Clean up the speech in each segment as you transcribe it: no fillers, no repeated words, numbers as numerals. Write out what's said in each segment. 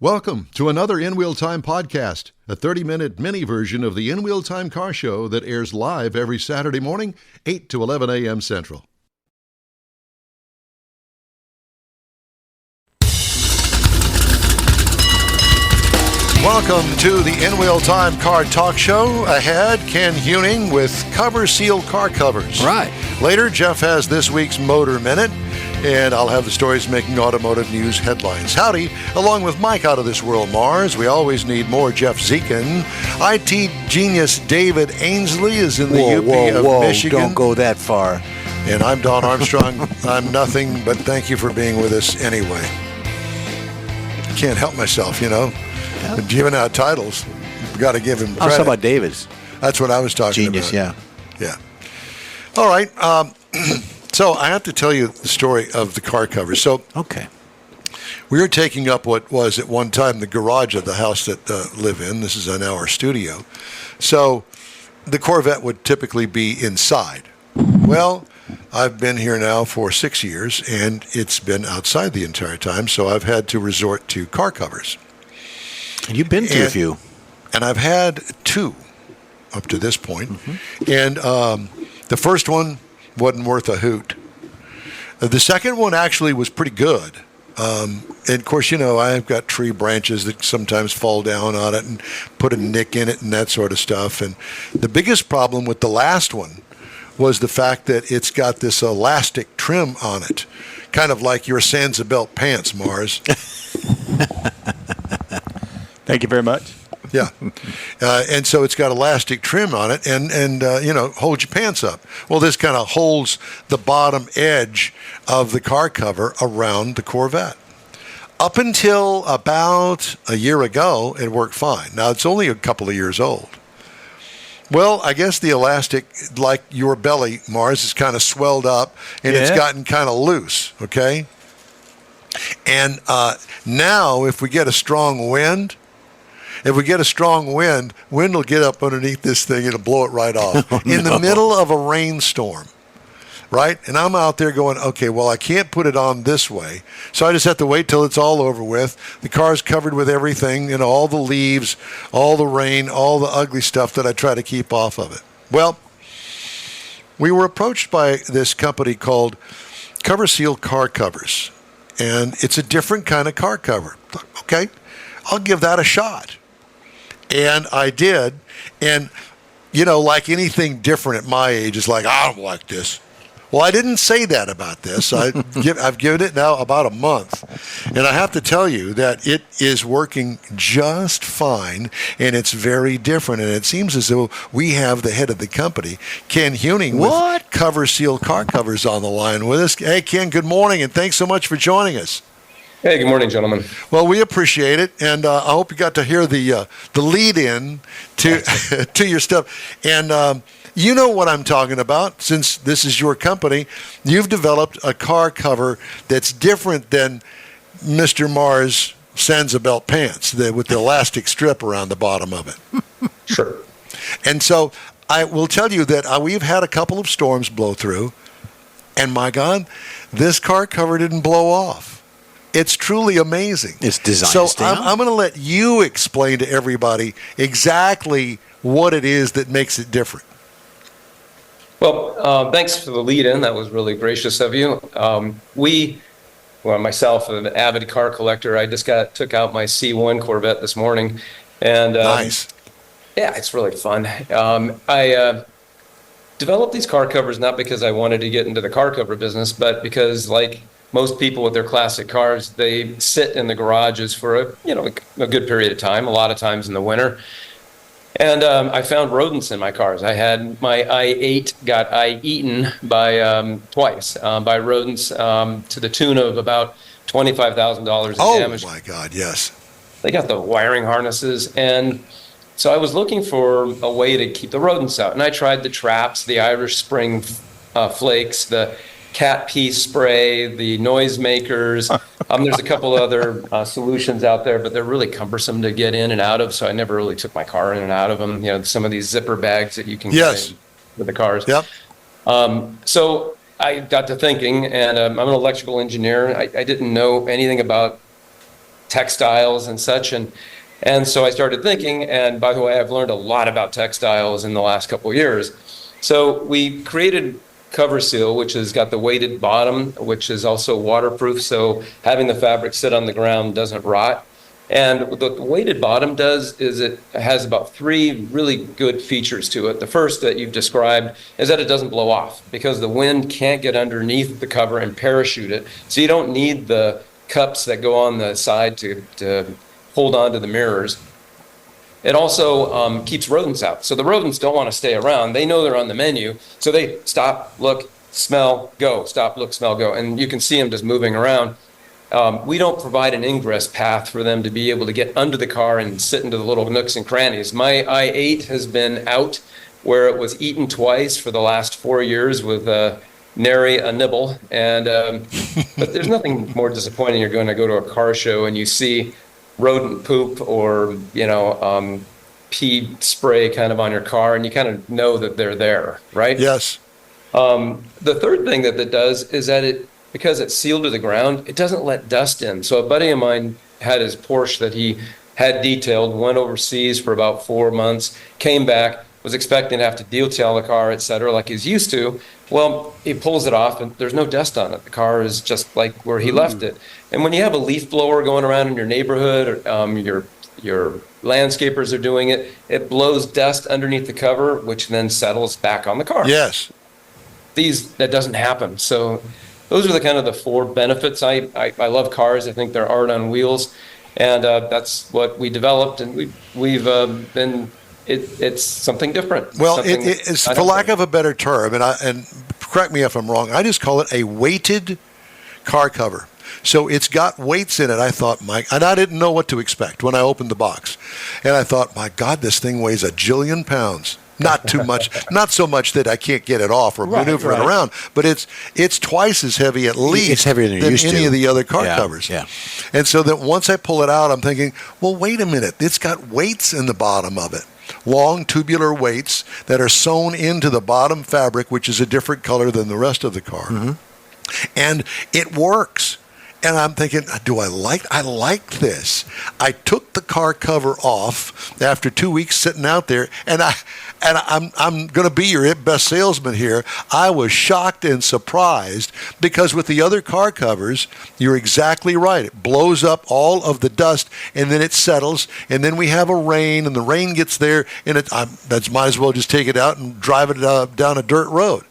Welcome to another In Wheel Time podcast, a 30-minute mini version of the In Wheel Time car show that airs live every Saturday morning, 8 to 11 a.m. Central. Welcome to the In Wheel Time Car Talk Show. Ahead, Ken Heuning with CoverSeal Car Covers. Right. Later, Jeff has this week's Motor Minute, and I'll have the stories making automotive news headlines. Howdy, along with Mike out of this world, Mars. We always need more Jeff Zekin. IT genius David Ainsley is in the UP of Michigan. Don't go that far. And I'm Don Armstrong. I'm nothing, but thank you for being with us anyway. Can't help myself, you know. Giving out titles, you've got to give him credit. I was talking about David's. That's what I was talking about. Genius, yeah. Yeah. All right. So I have to tell you the story of the car covers. So Okay. we were taking up what was at one time the garage of the house that live in. This is now our studio. So the Corvette would typically be inside. Well, I've been here now for 6 years, and it's been outside the entire time, so I've had to resort to car covers. And you've been to a few. And I've had two up to this point. Mm-hmm. And the first one wasn't worth a hoot. The second one actually was pretty good. And of course, you know, I've got tree branches that sometimes fall down on it and put a nick in it and that sort of stuff. And the biggest problem with the last one was the fact that it's got this elastic trim on it, kind of like your Sansa-belt pants, Mars. Thank you very much. Yeah. And so it's got elastic trim on it and you know, holds your pants up. Well, this kind of holds the bottom edge of the car cover around the Corvette. Up until about a year ago, it worked fine. Now, it's only a couple of years old. Well, I guess the elastic, like your belly, Mars, is kind of swelled up and it's gotten kind of loose, okay? And now, if we get a strong wind, wind will get up underneath this thing and it'll blow it right off in the middle of a rainstorm, right? And I'm out there going, okay, well, I can't put it on this way, so I just have to wait till it's all over with. The car's covered with everything, you know, all the leaves, all the rain, all the ugly stuff that I try to keep off of it. Well, we were approached by this company called CoverSeal Car Covers, and it's a different kind of car cover. Okay, I'll give that a shot. And I did. And, you know, like anything different at my age, it's like, I don't like this. Well, I didn't say that about this. I've given it now about a month. And I have to tell you that it is working just fine, and it's very different. And it seems as though we have the head of the company, Ken Heuning, with CoverSeal Car Covers on the line with us. Hey, Ken, good morning, and thanks so much for joining us. Hey, good morning, gentlemen. Well, we appreciate it, and I hope you got to hear the lead-in to to your stuff. And you know what I'm talking about, since this is your company. You've developed a car cover that's different than Mr. Mars' Sansa-belt pants with the elastic strip around the bottom of it. Sure. And so I will tell you that we've had a couple of storms blow through, and my God, this car cover didn't blow off. It's truly amazing. It's designed so to stay on. I'm going to let you explain to everybody exactly what it is that makes it different. Well, thanks for the lead-in. That was really gracious of you. Myself, an avid car collector, I just took out my C1 Corvette this morning. And nice. Yeah, it's really fun. I developed these car covers not because I wanted to get into the car cover business, but because, like most people with their classic cars, they sit in the garages for a good period of time, a lot of times in the winter. And I found rodents in my cars. I had my i8 got eaten by twice by rodents to the tune of about $25,000 in damage. Oh my God, yes. They got the wiring harnesses, and so I was looking for a way to keep the rodents out. And I tried the traps, the Irish Spring flakes, the cat pee spray, the noise makers. There's a couple other solutions out there, but they're really cumbersome to get in and out of, so I never really took my car in and out of them. You know, some of these zipper bags that you can get in with the cars. Yep. So I got to thinking, and I'm an electrical engineer. I didn't know anything about textiles and such. And so I started thinking, and by the way, I've learned a lot about textiles in the last couple of years. So we created CoverSeal, which has got the weighted bottom, which is also waterproof, so having the fabric sit on the ground doesn't rot. And what the weighted bottom does is it has about 3 really good features to it. The first that you've described is that it doesn't blow off because the wind can't get underneath the cover and parachute it. So you don't need the cups that go on the side to hold on to the mirrors. It also keeps rodents out. So the rodents don't want to stay around. They know they're on the menu. So they stop, look, smell, go. Stop, look, smell, go. And you can see them just moving around. We don't provide an ingress path for them to be able to get under the car and sit into the little nooks and crannies. My i8 has been out where it was eaten twice for the last 4 years with nary a nibble. And but there's nothing more disappointing. You're going to go to a car show and you see rodent poop or pee spray kind of on your car, and you kind of know that they're there, right? Yes. The third thing that does is that because it's sealed to the ground, it doesn't let dust in. So a buddy of mine had his Porsche that he had detailed, went overseas for about 4 months, came back, was expecting to have to detail the car, et cetera, like he's used to. Well, he pulls it off and there's no dust on it. The car is just like where he left it. And when you have a leaf blower going around in your neighborhood, or your landscapers are doing it, it blows dust underneath the cover, which then settles back on the car. Yes. That doesn't happen. So those are the kind of the 4 benefits. I love cars. I think they're art on wheels, and that's what we developed, and we've been. It's something different. Well, it's for lack of a better term, and correct me if I'm wrong, I just call it a weighted car cover. So it's got weights in it. I thought, and I didn't know what to expect when I opened the box. And I thought, my God, this thing weighs 1 jillion pounds. Not too much, not so much that I can't get it off or maneuver it around, but it's twice as heavy at least it's heavier than any of the other car covers. Yeah. And so that once I pull it out, I'm thinking, well, wait a minute. It's got weights in the bottom of it. Long tubular weights that are sewn into the bottom fabric, which is a different color than the rest of the car. Mm-hmm. And it works. And I'm thinking, I like this. I took the car cover off after 2 weeks sitting out there, and I'm going to be your best salesman here. I was shocked and surprised because with the other car covers, you're exactly right. It blows up all of the dust, and then it settles, and then we have a rain, and the rain gets there, and that's might as well just take it out and drive it down a dirt road.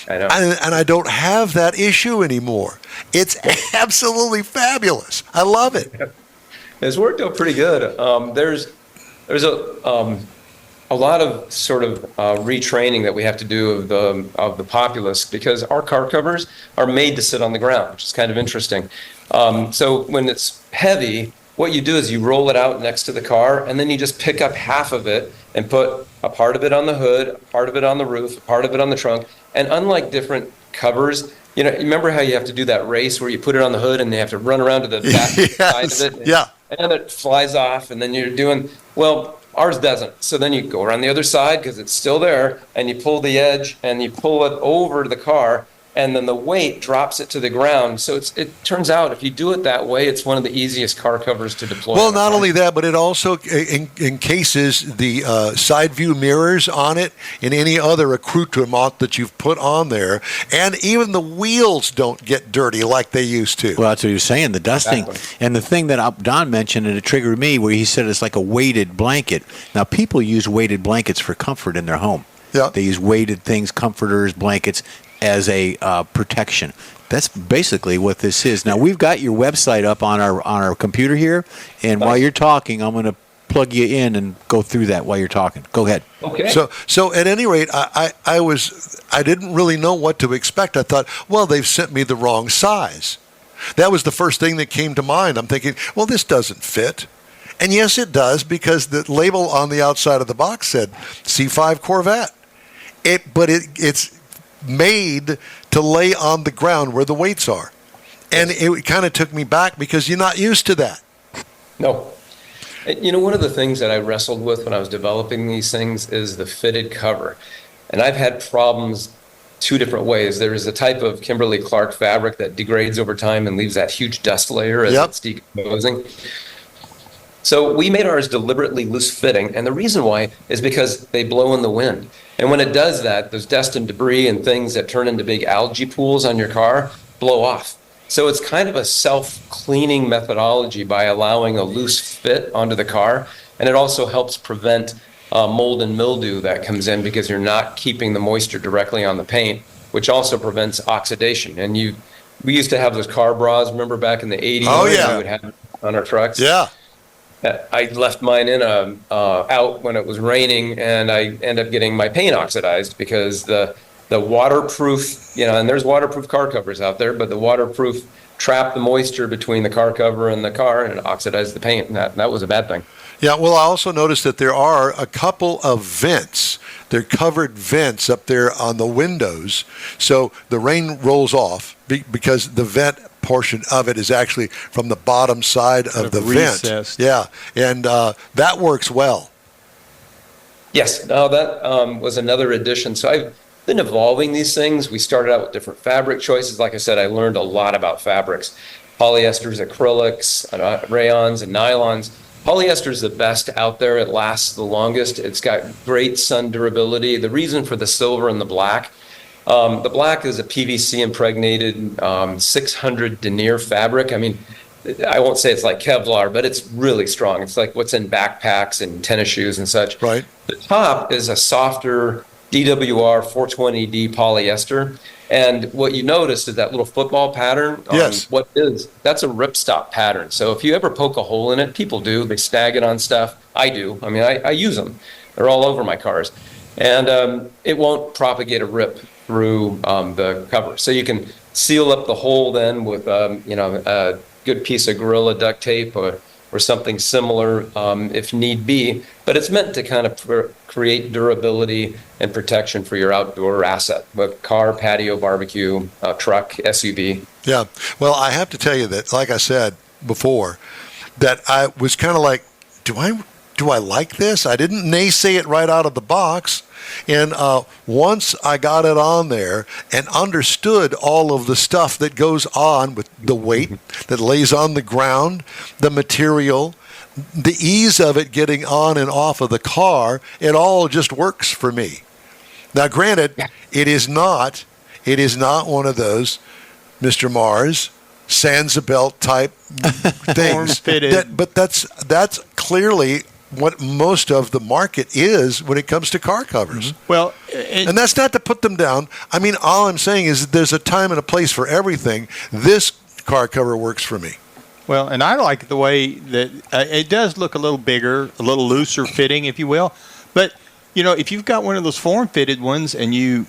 I know. And I don't have that issue anymore. It's absolutely fabulous. I love it. It's worked out pretty good. There's a lot of sort of retraining that we have to do of the populace because our car covers are made to sit on the ground, which is kind of interesting. So when it's heavy, what you do is you roll it out next to the car, and then you just pick up half of it and put a part of it on the hood, a part of it on the roof, a part of it on the trunk. And unlike different covers, you remember how you have to do that race where you put it on the hood and they have to run around to the back side of it? Yeah. And then it flies off, and then you're doing, well, ours doesn't. So then you go around the other side because it's still there, and you pull the edge and you pull it over the car, and then the weight drops it to the ground. So it turns out if you do it that way, it's one of the easiest car covers to deploy. Well, not only that, but it also encases the side view mirrors on it and any other accoutrement that you've put on there. And even the wheels don't get dirty like they used to. Well, that's what he was saying, the dusting. Exactly. And the thing that Don mentioned, and it triggered me, where he said it's like a weighted blanket. Now, people use weighted blankets for comfort in their home. Yeah. They use weighted things, comforters, blankets, as a protection. That's basically what this is. Now, we've got your website up on our computer here, and while you're talking, I'm going to plug you in and go through that while you're talking. Go ahead. Okay. So at any rate, I didn't really know what to expect. I thought, well, they've sent me the wrong size. That was the first thing that came to mind. I'm thinking, well, this doesn't fit. And yes, it does, because the label on the outside of the box said C5 Corvette. But it's made to lay on the ground where the weights are. And it kind of took me back because you're not used to that. No. One of the things that I wrestled with when I was developing these things is the fitted cover. And I've had problems two different ways. There's a type of Kimberly-Clark fabric that degrades over time and leaves that huge dust layer as it's decomposing. So we made ours deliberately loose fitting, and the reason why is because they blow in the wind. And when it does that, those dust and debris and things that turn into big algae pools on your car blow off. So it's kind of a self-cleaning methodology by allowing a loose fit onto the car, and it also helps prevent mold and mildew that comes in because you're not keeping the moisture directly on the paint, which also prevents oxidation. And we used to have those car bras, remember back in the 80s? Oh, yeah. We would have on our trucks. Yeah. I left mine in out when it was raining, and I ended up getting my paint oxidized because the waterproof, and there's waterproof car covers out there, but the waterproof trapped the moisture between the car cover and the car and oxidized the paint, and that was a bad thing. Yeah, well, I also noticed that there are a couple of vents. They're covered vents up there on the windows, so the rain rolls off because the vent portion of it is actually from the bottom side of the vent. Yeah, and that works well. Yes, no, that was another addition. So I've been evolving these things. We started out with different fabric choices. Like I said, I learned a lot about fabrics. Polyesters, acrylics, rayons, and nylons. Polyester is the best out there. It lasts the longest. It's got great sun durability. The reason for the silver and the black is a PVC impregnated 600 denier fabric. I mean, I won't say it's like Kevlar, but it's really strong. It's like what's in backpacks and tennis shoes and such. Right. The top is a softer DWR 420D polyester. And what you notice is that little football pattern. Yes. That's a ripstop pattern. So if you ever poke a hole in it, people do. They snag it on stuff. I do. I mean, I use them. They're all over my cars. And it won't propagate a rip through the cover. So you can seal up the hole then with, a good piece of Gorilla duct tape or something similar if need be. But it's meant to kind of create durability and protection for your outdoor asset, with car, patio, barbecue, truck, SUV. Yeah. Well, I have to tell you that, like I said before, that I was kind of like, do I like this? I didn't naysay it right out of the box. And once I got it on there and understood all of the stuff that goes on with the weight that lays on the ground, the material, the ease of it getting on and off of the car, it all just works for me. Now, granted, it is not one of those Mr. Mars, Sansa type things. But that's clearly what most of the market is when it comes to car covers. Mm-hmm. Well, and that's not to put them down. I mean, all I'm saying is that there's a time and a place for everything. This car cover works for me. Well, and I like the way that it does look a little bigger, a little looser fitting, if you will. But, if you've got one of those form-fitted ones and you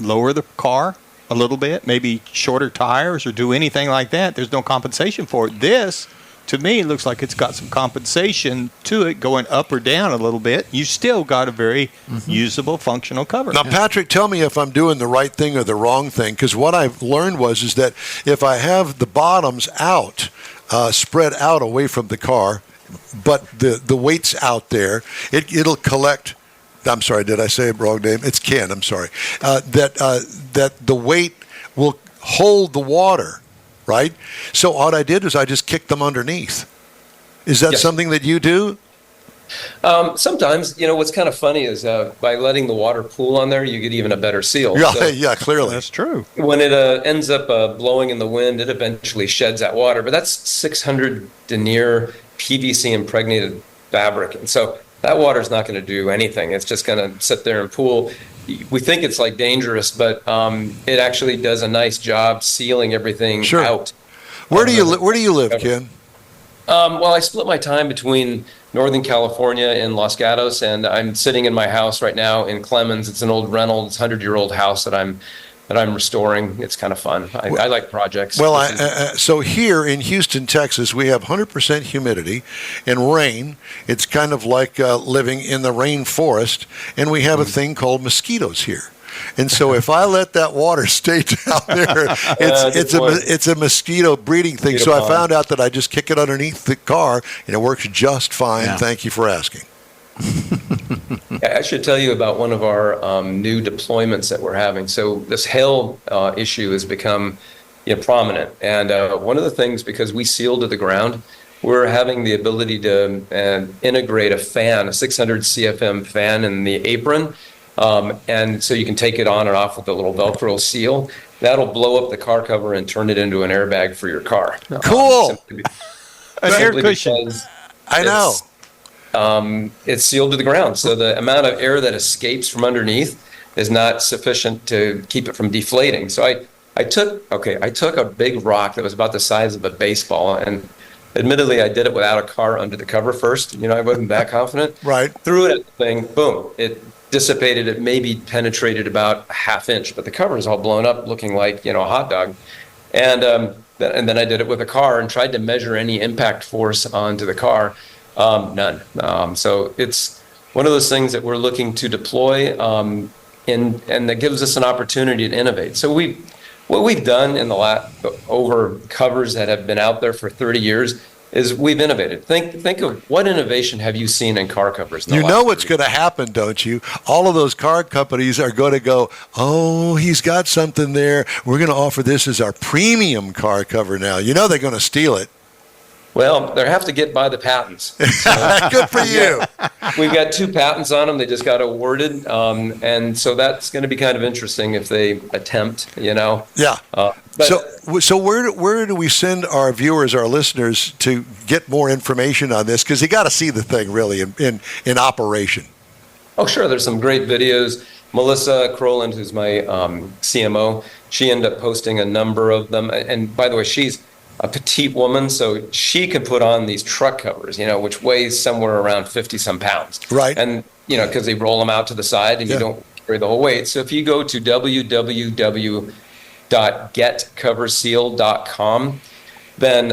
lower the car a little bit, maybe shorter tires or do anything like that, there's no compensation for it. This, to me, looks like it's got some compensation to it going up or down a little bit. You still got a very usable, functional cover. Now, Patrick, tell me if I'm doing the right thing or the wrong thing, because what I've learned is that if I have the bottoms out, spread out away from the car, but the weight's out there, it'll collect. I'm sorry, did I say a wrong name? It's Ken. I'm sorry. That the weight will hold the water, right? So what I did was I just kicked them underneath. Is that something that you do? Sometimes, what's kind of funny is by letting the water pool on there, you get even a better seal. Yeah, So yeah, clearly. That's true. when it ends up blowing in the wind, it eventually sheds that water. But that's 600 denier PVC impregnated fabric. And so that water's not going to do anything. It's just going to sit there and pool. We think it's like dangerous, but it actually does a nice job sealing everything out. Where do you live, Ken? Well, I split my time between Northern California and Los Gatos, and I'm sitting in my house right now in Clemens. It's an old rental. It's a 100-year-old house that I'm restoring. It's kind of fun. I like projects. Well, so here in Houston, Texas, we have 100% humidity and rain. It's kind of like living in the rainforest, and we have a thing called mosquitoes here. And so if I let that water stay down there, it's a mosquito breeding thing. So I found out that I just kick it underneath the car, and it works just fine. Yeah. Thank you for asking. I should tell you about one of our new deployments that we're having. So this hail issue has become prominent. And one of the things, because we seal to the ground, we're having the ability to integrate a fan, a 600 CFM fan in the apron. And so you can take it on and off with a little Velcro seal. That'll blow up the car cover and turn it into an airbag for your car. Cool. An air cushion. I know. It's sealed to the ground. So the amount of air that escapes from underneath is not sufficient to keep it from deflating. So I took a big rock that was about the size of a baseball, and admittedly I did it without a car under the cover first. I wasn't that confident. Right. Threw it at the thing, boom. It dissipated. It maybe penetrated about a half inch, but the cover is all blown up, looking like a hot dog. And then I did it with a car and tried to measure any impact force onto the car. None. So it's one of those things that we're looking to deploy, and that gives us an opportunity to innovate. So what we've done in over covers that have been out there for 30 years is we've innovated. Think of what innovation have you seen in car covers? You know what's going to happen, don't you? All of those car companies are going to go, oh, he's got something there. We're going to offer this as our premium car cover now. They're going to steal it. Well, they have to get by the patents. So, good for you. We've got 2 patents on them. They just got awarded. And so that's going to be kind of interesting if they attempt, Yeah. But, So where do we send our viewers, our listeners, to get more information on this? Because you got to see the thing really in operation. Oh, sure. There's some great videos. Melissa Croland, who's my CMO, she ended up posting a number of them. And by the way, she's a petite woman, so she can put on these truck covers, which weighs somewhere around 50 some pounds. Right. And, because they roll them out to the side and you don't carry the whole weight. So if you go to www.getcoverseal.com, then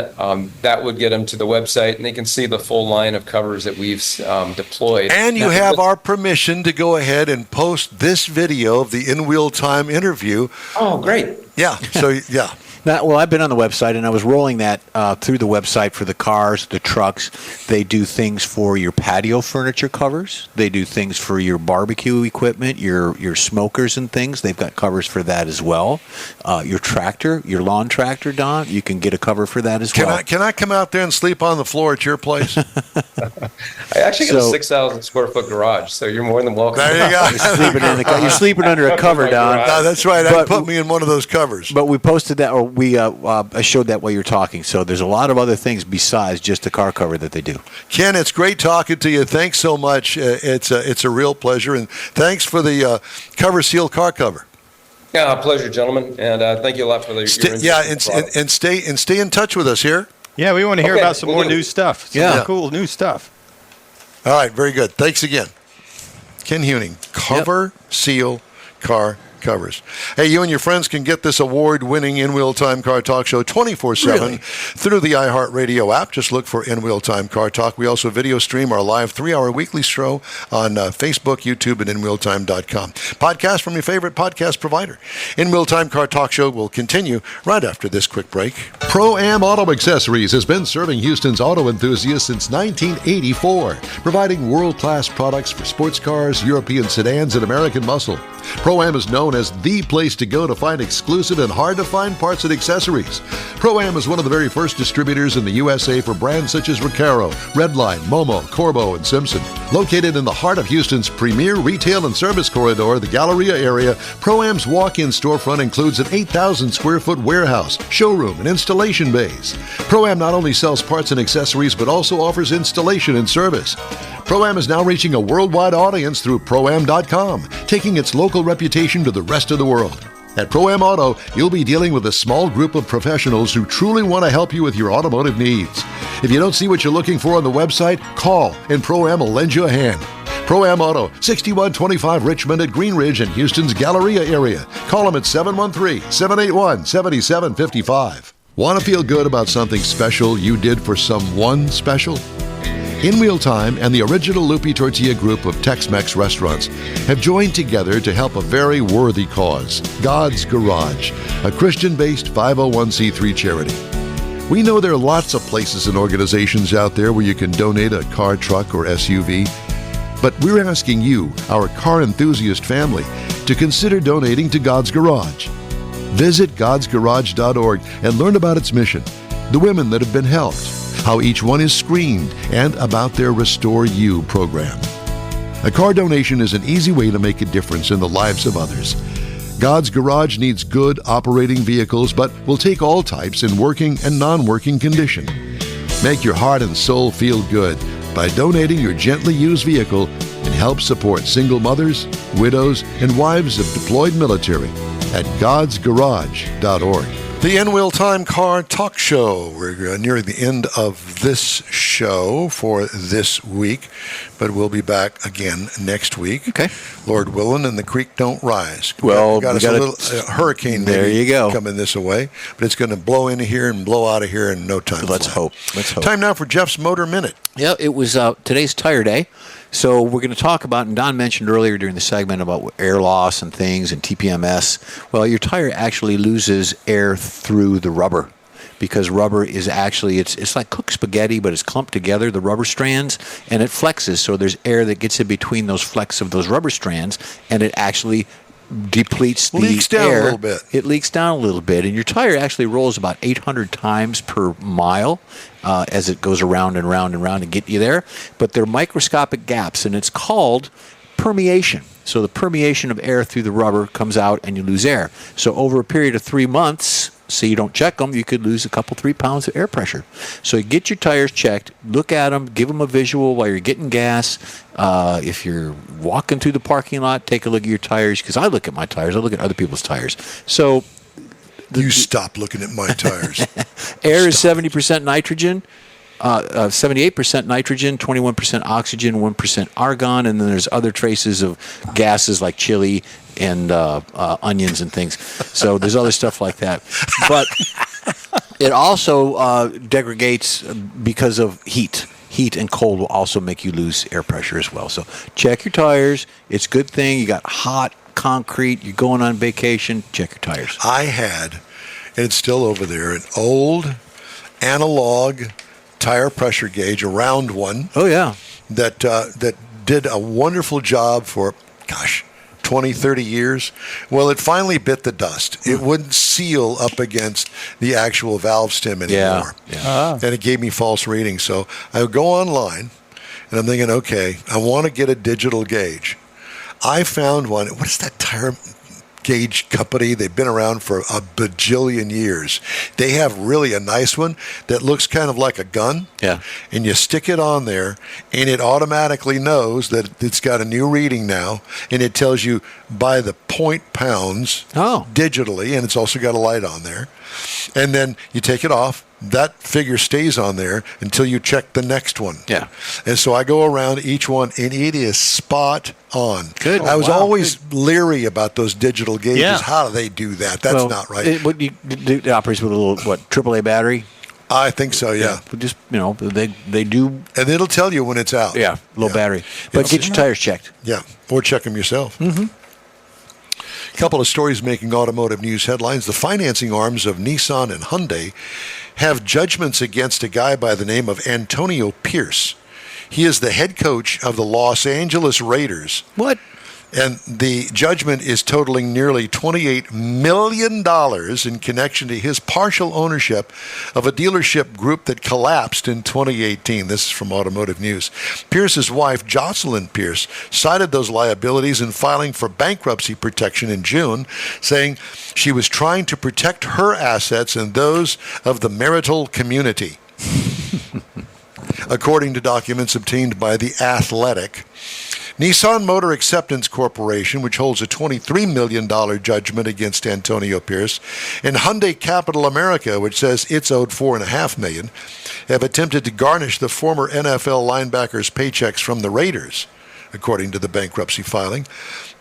that would get them to the website, and they can see the full line of covers that we've deployed. And you have our permission to go ahead and post this video of the In Wheel Time interview. Oh, great. Yeah. So, yeah. Well, I've been on the website, and I was rolling that through the website for the cars, the trucks. They do things for your patio furniture covers. They do things for your barbecue equipment, your smokers and things. They've got covers for that as well. Your tractor, your lawn tractor, Don, you can get a cover for that as well. Can I come out there and sleep on the floor at your place? I actually got a 6,000 square foot garage, so you're more than welcome. There you go. You're sleeping under a cover, Don. No, that's right. That put me in one of those covers. But we posted that, or I showed that while you were talking. So there's a lot of other things besides just the car cover that they do. Ken, it's great talking to you. Thanks so much. It's a real pleasure, and thanks for the CoverSeal car cover. Yeah, pleasure, gentlemen, and thank you a lot for your interest. Yeah, in the product. and stay in touch with us here. Yeah, we want to hear about some more new stuff. Some cool new stuff. All right, very good. Thanks again. Ken Heuning, CoverSeal Car Covers. Hey, you and your friends can get this award-winning In-Wheel Time Car Talk show 24/7 through the iHeartRadio app. Just look for In-Wheel Time Car Talk. We also video stream our live 3-hour weekly show on Facebook, YouTube, and InWheelTime.com. Podcast from your favorite podcast provider. In-Wheel Time Car Talk show will continue right after this quick break. Pro-Am Auto Accessories has been serving Houston's auto enthusiasts since 1984, providing world-class products for sports cars, European sedans, and American muscle. Pro-Am is known as the place to go to find exclusive and hard-to-find parts and accessories. Pro-Am is one of the very first distributors in the USA for brands such as Recaro, Redline, Momo, Corbo, and Simpson. Located in the heart of Houston's premier retail and service corridor, the Galleria area, Pro-Am's walk-in storefront includes an 8,000 square foot warehouse, showroom, and installation bays. Pro-Am not only sells parts and accessories, but also offers installation and service. Pro-Am is now reaching a worldwide audience through Pro-Am.com, taking its local reputation to the rest of the world. At Pro-Am Auto, you'll be dealing with a small group of professionals who truly want to help you with your automotive needs. If you don't see what you're looking for on the website, call and Pro-Am will lend you a hand. Pro-Am Auto, 6125 Richmond at Green Ridge in Houston's Galleria area. Call them at 713-781-7755. Want to feel good about something special you did for someone special? In Wheel Time and the original Lupi Tortilla group of Tex-Mex restaurants have joined together to help a very worthy cause, God's Garage, a Christian-based 501c3 charity. We know there are lots of places and organizations out there where you can donate a car, truck, or SUV. But we're asking you, our car enthusiast family, to consider donating to God's Garage. Visit godsgarage.org and learn about its mission, the women that have been helped, how each one is screened, and about their Restore You program. A car donation is an easy way to make a difference in the lives of others. God's Garage needs good operating vehicles, but will take all types in working and non-working condition. Make your heart and soul feel good by donating your gently used vehicle and help support single mothers, widows, and wives of deployed military at godsgarage.org. The In-Wheel Time Car Talk Show. We're nearing the end of this show for this week, but we'll be back again next week. Okay. Lord willing, and the creek don't rise. Well, we got us a little hurricane there you go. coming this way, but it's going to blow into here and blow out of here in no time. Let's flat. hope. Let's hope. Time now for Jeff's Motor Minute. Yeah, it was today's tire day. So we're going to talk about, and Don mentioned earlier during the segment about air loss and things and TPMS. Well, your tire actually loses air through the rubber because rubber is actually, it's like cooked spaghetti, but it's clumped together, the rubber strands, and it flexes. So there's air that gets in between those flecks of those rubber strands, and it actually depletes the Leaks down air. a little bit. It leaks down a little bit, and your tire actually rolls about 800 times per mile as it goes around and round and round and get you there. But they're microscopic gaps, and it's called permeation. So the permeation of air through the rubber comes out, and you lose air. So over a period of 3 months, so you don't check them, you could lose a couple, 3 pounds of air pressure. So get your tires checked, look at them, give them a visual while you're getting gas. If you're walking through the parking lot, take a look at your tires, because I look at my tires, I look at other people's tires. So You stop looking at my tires. air is 70% nitrogen, 78% nitrogen, 21% oxygen, 1% argon, and then there's other traces of gases like chili and onions and things. So there's other stuff like that. But it also degrades because of heat. Heat and cold will also make you lose air pressure as well. So check your tires. It's a good thing. You got hot concrete. You're going on vacation. Check your tires. I had, and it's still over there, an old analog tire pressure gauge, a round one. Oh, yeah. That did a wonderful job for, 20, 30 years. Well, it finally bit the dust. It wouldn't seal up against the actual valve stem anymore. Yeah. And it gave me false readings. So I would go online, and I'm thinking, okay, I want to get a digital gauge. I found one. What is that tire gauge company? They've been around for a bajillion years. They have really a nice one that looks kind of like a gun. Yeah. And you stick it on there, and it automatically knows that it's got a new reading now, and it tells you by the point pounds digitally, and it's also got a light on there. And then you take it off. That figure stays on there until you check the next one. Yeah. And so I go around each one, and it is spot on. Good. I was always leery about those digital gauges. Yeah. How do they do that? That's not right. It operates with a little, AAA battery? I think so, yeah. But just, they do. And it'll tell you when it's out. Yeah, low battery. But get your tires checked. Yeah, or check them yourself. Mm-hmm. A couple of stories making automotive news headlines. The financing arms of Nissan and Hyundai have judgments against a guy by the name of Antonio Pierce. He is the head coach of the Los Angeles Raiders. What? And the judgment is totaling nearly $28 million in connection to his partial ownership of a dealership group that collapsed in 2018. This is from Automotive News. Pierce's wife, Jocelyn Pierce, cited those liabilities in filing for bankruptcy protection in June, saying she was trying to protect her assets and those of the marital community. According to documents obtained by The Athletic, Nissan Motor Acceptance Corporation, which holds a $23 million judgment against Antonio Pierce, and Hyundai Capital America, which says it's owed $4.5 million, have attempted to garnish the former NFL linebacker's paychecks from the Raiders, according to the bankruptcy filing.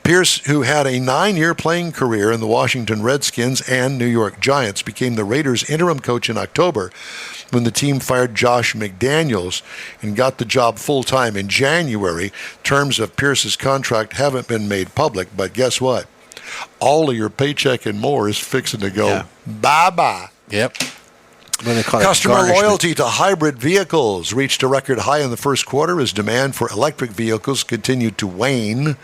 Pierce, who had a 9-year playing career in the Washington Redskins and New York Giants, became the Raiders' interim coach in October when the team fired Josh McDaniels and got the job full-time in January. Terms of Pierce's contract haven't been made public, but guess what? All of your paycheck and more is fixing to go bye-bye. Yep. What do they call it? Customer Garnishment. loyalty to hybrid vehicles reached a record high in the first quarter as demand for electric vehicles continued to wane.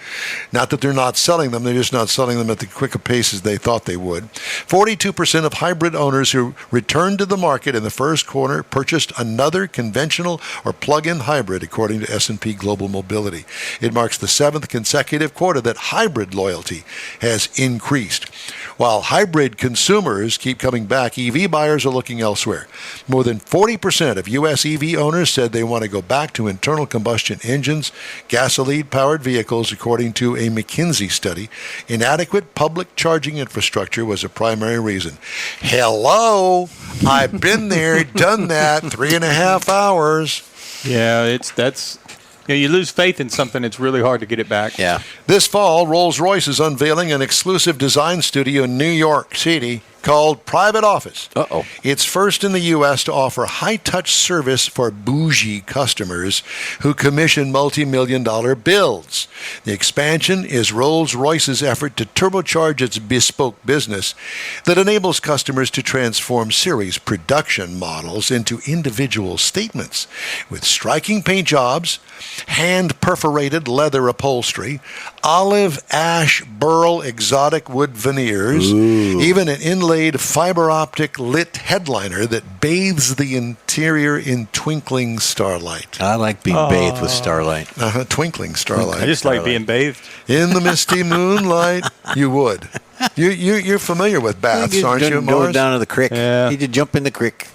Not that they're not selling them, they're just not selling them at the quicker pace as they thought they would. 42% of hybrid owners who returned to the market in the first quarter purchased another conventional or plug-in hybrid, according to S&P Global Mobility. It marks the 7th consecutive quarter that hybrid loyalty has increased. While hybrid consumers keep coming back, EV buyers are looking elsewhere. More than 40% of U.S. EV owners said they want to go back to internal combustion engines, gasoline-powered vehicles, according to a McKinsey study. Inadequate public charging infrastructure was a primary reason. Hello, I've been there, done that, 3.5 hours. Yeah, you lose faith in something, it's really hard to get it back. Yeah. This fall, Rolls-Royce is unveiling an exclusive design studio in New York City called Private Office. Uh-oh. It's first in the U.S. to offer high-touch service for bougie customers who commission multi-million-dollar builds. The expansion is Rolls-Royce's effort to turbocharge its bespoke business that enables customers to transform series production models into individual statements. With striking paint jobs, hand-perforated leather upholstery, olive ash burl exotic wood veneers, even an inlaid fiber optic lit headliner that bathes the interior in twinkling starlight. I like being bathed with starlight. Twinkling starlight. I just like being bathed. In the misty moonlight, you would. You're familiar with baths, aren't you, Go Morris? down to the creek. Yeah. You just jump in the creek.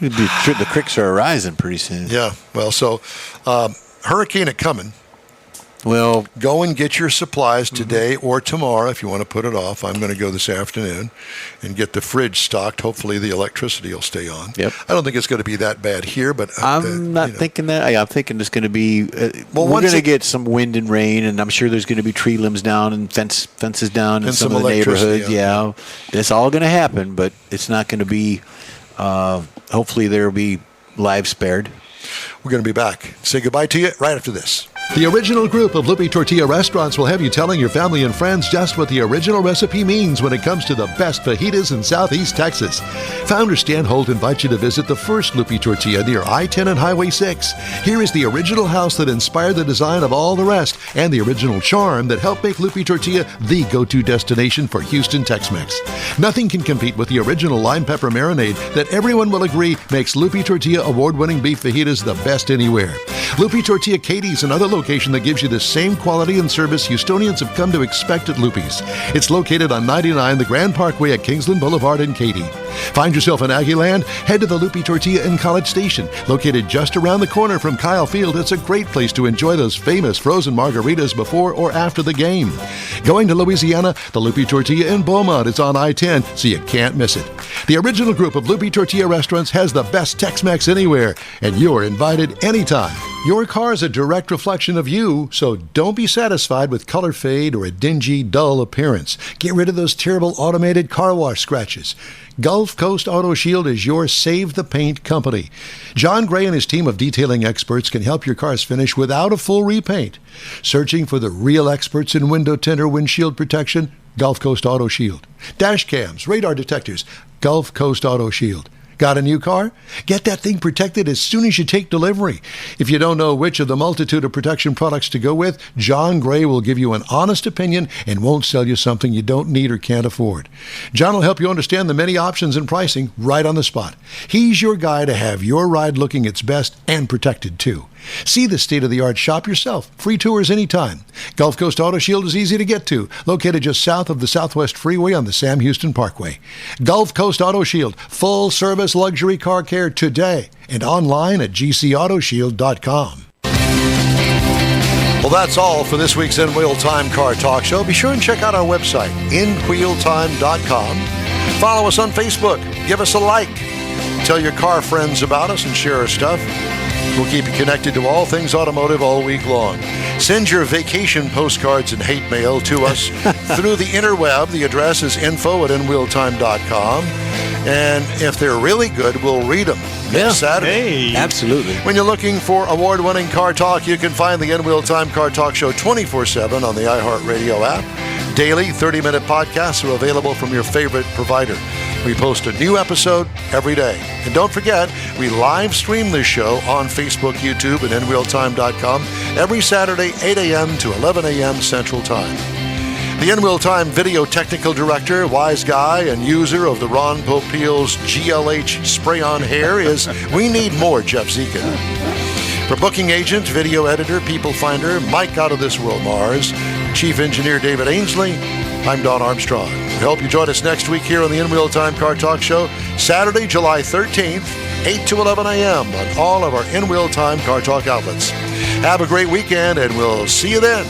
The creeks are arising pretty soon. Yeah. Well, so hurricane coming. Well, Go and get your supplies today or tomorrow if you want to put it off. I'm going to go this afternoon and get the fridge stocked. Hopefully the electricity will stay on. Yep. I don't think it's going to be that bad here, but I'm not thinking that. I'm thinking it's going to be. Well, we're once going to it- get some wind and rain, and I'm sure there's going to be tree limbs down and fences down in And some some of the electricity, neighborhoods. yeah. Yeah, that's all going to happen, but it's not going to be. Hopefully, there will be lives spared. We're going to be back. Say goodbye to you right after this. The original group of Lupe Tortilla restaurants will have you telling your family and friends just what the original recipe means when it comes to the best fajitas in Southeast Texas. Founder Stan Holt invites you to visit the first Lupe Tortilla near I-10 and Highway 6. Here is the original house that inspired the design of all the rest and the original charm that helped make Lupe Tortilla the go-to destination for Houston Tex-Mex. Nothing can compete with the original lime pepper marinade that everyone will agree makes Lupe Tortilla award-winning beef fajitas the best anywhere. Lupe Tortilla Katie's another location that gives you the same quality and service Houstonians have come to expect at Lupe's. It's located on 99 the Grand Parkway at Kingsland Boulevard in Katy. Find yourself in Aggieland? Head to the Lupe Tortilla in College Station. Located just around the corner from Kyle Field, it's a great place to enjoy those famous frozen margaritas before or after the game. Going to Louisiana? The Lupe Tortilla in Beaumont is on I-10, so you can't miss it. The original group of Lupe Tortilla restaurants has the best Tex-Mex anywhere, and you're invited anytime. Your car is a direct reflection of you, so don't be satisfied with color fade or a dingy, dull appearance. Get rid of those terrible automated car wash scratches. Gulf Coast Auto Shield is your Save the Paint company. John Gray and his team of detailing experts can help your cars finish without a full repaint. Searching for the real experts in window tint or windshield protection? Gulf Coast Auto Shield. Dash cams, radar detectors? Gulf Coast Auto Shield. Got a new car? Get that thing protected as soon as you take delivery. If you don't know which of the multitude of protection products to go with, John Gray will give you an honest opinion and won't sell you something you don't need or can't afford. John will help you understand the many options and pricing right on the spot. He's your guy to have your ride looking its best and protected too. See the state-of-the-art shop yourself. Free tours anytime. Gulf Coast Auto Shield is easy to get to, located just south of the Southwest Freeway on the Sam Houston Parkway. Gulf Coast Auto Shield, full-service luxury car care today, and online at gcautoshield.com. Well, that's all for this week's In Wheel Time Car Talk Show. Be sure and check out our website, inwheeltime.com. Follow us on Facebook. Give us a like. Tell your car friends about us and share our stuff. We'll keep you connected to all things automotive all week long. Send your vacation postcards and hate mail to us through the interweb. The address is info@inwheeltime.com. And if they're really good, we'll read them next Saturday. Hey. Absolutely. When you're looking for award-winning car talk, you can find the In Wheel Time Car Talk Show 24/7 on the iHeartRadio app. Daily 30-minute podcasts are available from your favorite provider. We post a new episode every day. And don't forget, we live stream this show on Facebook, YouTube, and InRealTime.com every Saturday, 8 a.m. to 11 a.m. Central Time. The In Real Time video technical director, wise guy, and user of the Ron Popeil's GLH spray-on hair is We Need More Jeff Zekin. For booking agent, video editor, people finder, Mike Out of This World Mars, Chief Engineer David Ainsley, I'm Don Armstrong. We hope you join us next week here on the In Real Time Car Talk Show, Saturday, July 13th, 8 to 11 a.m. on all of our In Real Time Car Talk outlets. Have a great weekend, and we'll see you then.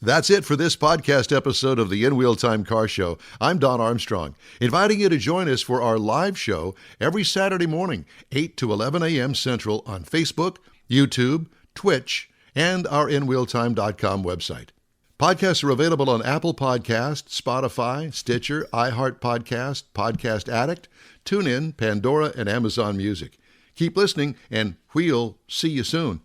That's it for this podcast episode of the In Wheel Time Car Show. I'm Don Armstrong, inviting you to join us for our live show every Saturday morning, 8 to 11 a.m. Central on Facebook, YouTube, Twitch, and our InWheelTime.com website. Podcasts are available on Apple Podcasts, Spotify, Stitcher, iHeart Podcast, Podcast Addict, TuneIn, Pandora, and Amazon Music. Keep listening, and we'll see you soon.